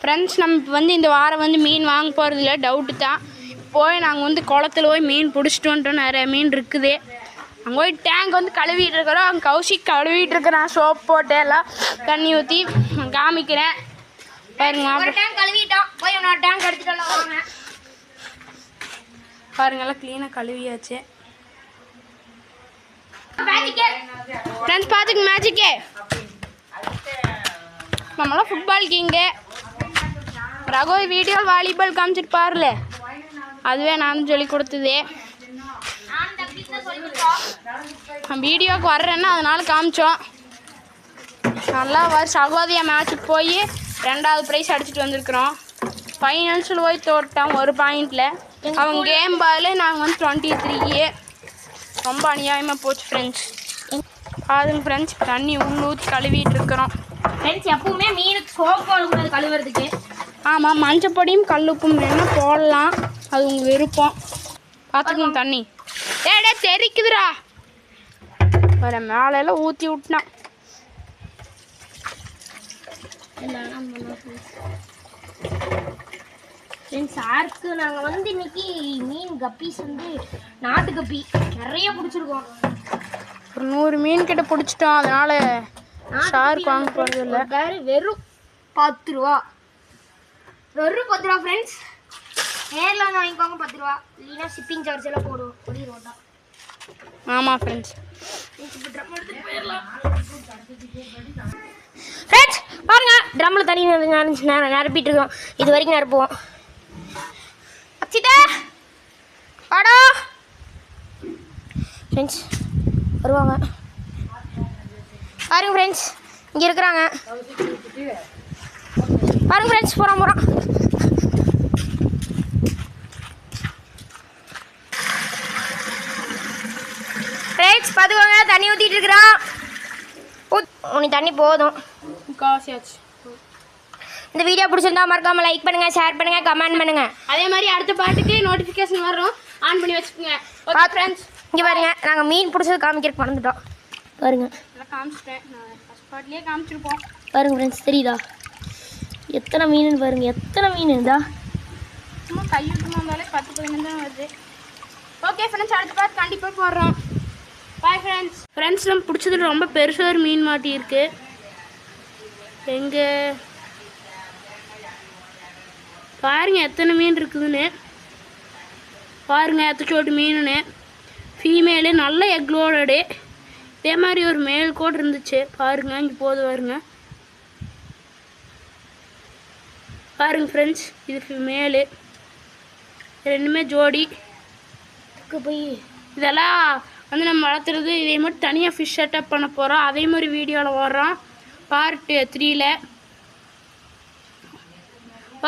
Friends நம்ம வந்து இந்த வாரம் வந்து மீன் வாங்க போகிறதில்ல, டவுட்டு தான். போய் நாங்கள் வந்து குளத்துல போய் மீன் பிடிச்சிட்டு வந்துட்டோம். நிறைய மீன் இருக்குது. அங்கே போய் டேங்க் வந்து கழுவிட்டு இருக்கிறோம். அங்கே கௌஷிக் கழுவிட்டு இருக்கிறான் சோப் போட்டு எல்லாம் தண்ணி ஊற்றி காமிக்கிறேன் பாருங்க. டேங்க் கழுவிட்டோம், போய் இன்னொரு டேங்க் எடுத்துட்டு வாங்க. பாருங்க எல்லாம் க்ளீனாக கழுவியாச்சு. ஃப்ரெண்ட்ஸ் பார்த்துக்கு மேஜிக்கே நம்மளாம் football king. Raghu video volleyball காமிச்சிட்டு பாருல, அதுவே நான் சொல்லி கொடுத்தது. வீடியோவுக்கு வர்றேன்னா அதனால காமிச்சோம். நல்லா சகோதரியா மேட்சுக்கு போய் 2வது ப்ரைஸ் அடிச்சுட்டு வந்திருக்கிறோம். ஃபைனல்ஸில் போய் தோட்டோம் ஒரு பாயிண்டில். அவங்க கேம் பால் நாங்கள் வந்து 23. ரொம்ப அநியாயமாக போச்சு ஃப்ரெண்ட்ஸ். பாருங்க ஃப்ரெண்ட்ஸ், தண்ணி ஊற்றி கழுவிட்டு இருக்கிறோம். ஃப்ரெண்ட்ஸ் எப்பவுமே மீனுக்கு சோப்பு போடக்கூடாது கழுவுறதுக்கு. ஆமாம், மஞ்சப்பொடியும் கல்லுப்பும் வேணால் போடலாம், அது உங்கள் விருப்பம். பார்த்துக்கணும். தண்ணி ஏடா தெரிக்குதுடா, வர மேலெல்லாம் ஊற்றி விட்டுனான். சாருக்கு நாங்கள் வந்து இன்னைக்கு மீன் கப்பீஸ் வந்து நாட்டு கப்பி நிறைய பிடிச்சிருக்கோம். ஒரு 100 மீன் கிட்ட பிடிச்சிட்டோம். அதனால ஷார்க் வாங்க போகிறது இல்லை. வெறும் 10 ரூபா, வெறும் 10 ரூபா ஃப்ரெண்ட்ஸ். நேரில் வந்து வாங்கிக்கோங்க 10 ரூபா, இல்லைன்னா ஷிப்பிங் சார்ஜ் எல்லாம் போடுவோம் 20 ரூபா தான். ஆமாம் ஃப்ரெண்ட்ஸ். ஃப்ரெண்ட்ஸ் பாருங்க, ட்ரம்மில் தண்ணி நிரப்பிட்டு இருக்கோம். இது வரைக்கும் நிரப்புவோம். அச்சிதா வாடா ஃப்ரெண்ட்ஸ், வருவாங்க பாருங்க ஃப்ரெண்ட்ஸ். இங்கே இருக்கிறாங்க பாருங்க ஃப்ரெண்ட்ஸ். போகிறோம் ஃப்ரெண்ட்ஸ். பார்த்துக்கோங்க, தண்ணி ஊற்றிட்டு இருக்கிறான். உனக்கு தண்ணி போதும். காசியாச்சு. இந்த வீடியோ பிடிச்சிருந்தா மறக்காம லைக் பண்ணுங்க, ஷேர் பண்ணுங்க, கமெண்ட் பண்ணுங்க. அதே மாதிரி அடுத்த பாட்டுக்கு நோட்டிஃபிகேஷன் வரும், ஆன் பண்ணி வச்சுக்கோங்க. ஓகே ஃப்ரெண்ட்ஸ், இங்கே பாருங்க, நாங்கள் மீன் பிடிச்சது காமிக்கிறதுக்கு மறந்துட்டோம். பாருங்க, எல்லாம் காமிச்சிட்டேன். நான் ஃபஸ்ட் பாட்டிலே காமிச்சிருப்போம். பாருங்க ஃப்ரெண்ட்ஸ், தெரியுதா எத்தனை மீன்? பாருங்க எத்தனை மீன் இருந்தா. சும்மா கைவிட்டு வந்தாலே 10-15 தான் வருது. ஓகே ஃப்ரெண்ட்ஸ், அடுத்த பாட்டு கண்டிப்பாக போடுறோம். Bye friends. ஃப்ரெண்ட்ஸ், நம்ம பிடிச்சதுல ரொம்ப பெருசாக ஒரு மீன் மாட்டியிருக்கு. எங்கே பாருங்க எத்தனை மீன் இருக்குதுன்னு பாருங்க. எத்தச்சோட்டு மீனுன்னு ஃபீமேலு நல்ல எக்லோடடு. இதே மாதிரி ஒரு மேல் கோட் இருந்துச்சு பாருங்க. இங்கே போது பாருங்க. பாருங்க ஃப்ரெண்ட்ஸ், இது ஃபீமேலு, ரெண்டுமே ஜோடி. போய் இதெல்லாம் வந்து நம்ம வளர்த்துறது. இதே மாதிரி தனியாக ஃபிஷ் செட்டப் பண்ண போகிறோம். அதே மாதிரி வீடியோவில் வர்றோம் பார்ட் 3ல்.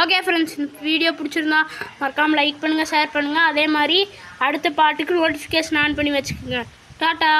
ஓகே ஃப்ரெண்ட்ஸ், இந்த வீடியோ பிடிச்சிருந்தா மறக்காமல் லைக் பண்ணுங்கள், ஷேர் பண்ணுங்கள். அதே மாதிரி அடுத்த பாட்டுக்கு நோட்டிஃபிகேஷன் ஆன் பண்ணி வச்சுக்கோங்க. டாட்டா.